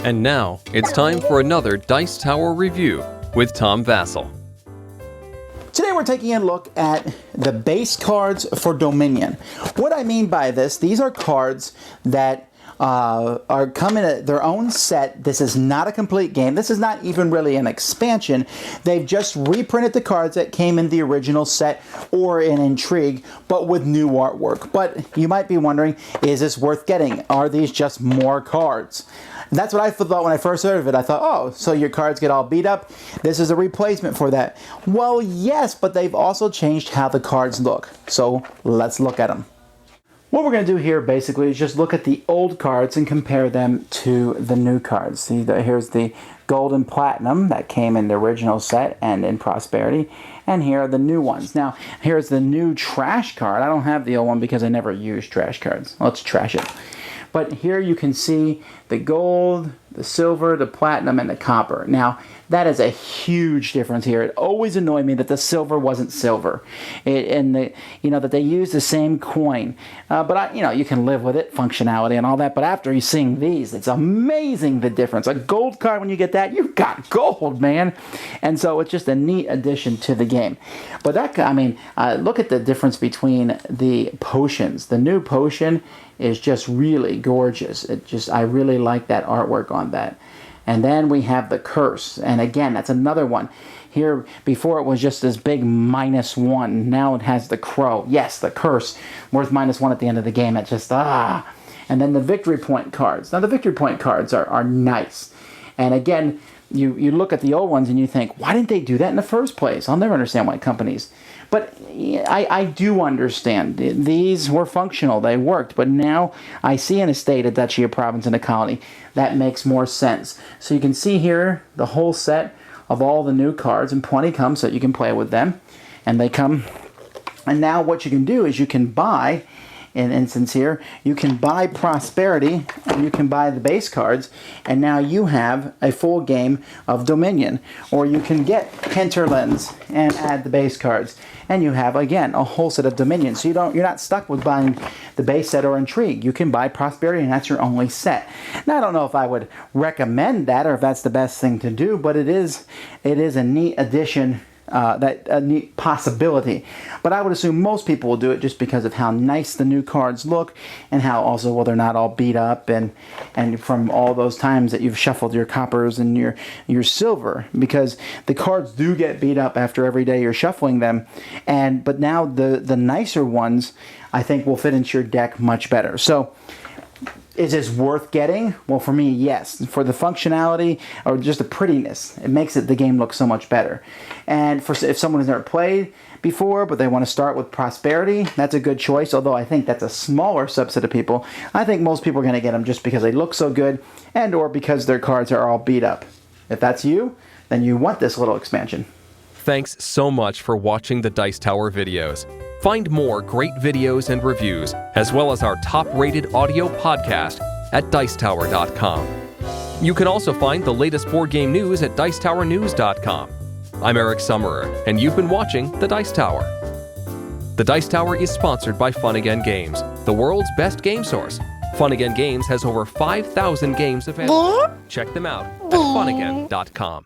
And now, it's time for another Dice Tower review with Tom Vasel. Today we're taking a look at the base cards for Dominion. What I mean by this, these are cards that are coming in their own set. This is not a complete game. This is not even really an expansion. They've just reprinted the cards that came in the original set or in Intrigue, but with new artwork. But you might be wondering, is this worth getting? Are these just more cards? And that's what I thought when I first heard of it. I thought, oh, so your cards get all beat up? This is a replacement for that. Well, yes, but they've also changed how the cards look. So let's look at them. What we're going to do here basically is just look at the old cards and compare them to the new cards. See, here's the gold and platinum that came in the original set and in Prosperity. And here are the new ones. Now, here's the new trash card. I don't have the old one because I never use trash cards. Let's trash it. But here you can see the gold, the silver, the platinum, and the copper. Now, that is a huge difference here. It always annoyed me that the silver wasn't silver, that they use the same coin. But you can live with it, functionality and all that. But after you seeing these, it's amazing the difference. A gold card, when you get that, you've got gold, man. And so it's just a neat addition to the game. But look at the difference between the potions. The new potion is just really gorgeous. I really like that artwork on that. And then we have the curse. And again, that's another one. Here, before it was just this big -1. Now it has the crow. Yes, the curse. Worth -1 at the end of the game. It's just, And then the victory point cards. Now, the victory point cards are nice. And again, you look at the old ones and you think, why didn't they do that in the first place? I'll never understand why companies. But I do understand. These were functional. They worked. But now I see in a state, a duchy, a province, and a colony. That makes more sense. So you can see here the whole set of all the new cards, and plenty come so that you can play with them. And they come. And now what you can do is you can buy, in instance here, you can buy Prosperity, and you can buy the base cards, and now you have a full game of Dominion. Or you can get Hinterlands and add the base cards, and you have, again, a whole set of Dominion. So you're not stuck with buying the base set or Intrigue. You can buy Prosperity, and that's your only set. Now, I don't know if I would recommend that or if that's the best thing to do, but it is a neat addition. A neat possibility. But I would assume most people will do it just because of how nice the new cards look, and how also, well, they're not all beat up, and from all those times that you've shuffled your coppers and your silver, because the cards do get beat up after every day you're shuffling them. But now the nicer ones, I think, will fit into your deck much better. So, is this worth getting? Well, for me, yes. For the functionality or just the prettiness, it makes the game look so much better. And if someone has never played before, but they want to start with Prosperity, that's a good choice, although I think that's a smaller subset of people. I think most people are going to get them just because they look so good and or because their cards are all beat up. If that's you, then you want this little expansion. Thanks so much for watching the Dice Tower videos. Find more great videos and reviews, as well as our top-rated audio podcast at Dicetower.com. You can also find the latest board game news at Dicetowernews.com. I'm Eric Summerer, and you've been watching The Dice Tower. The Dice Tower is sponsored by Fun Again Games, the world's best game source. Fun Again Games has over 5,000 games available. Check them out at funagain.com.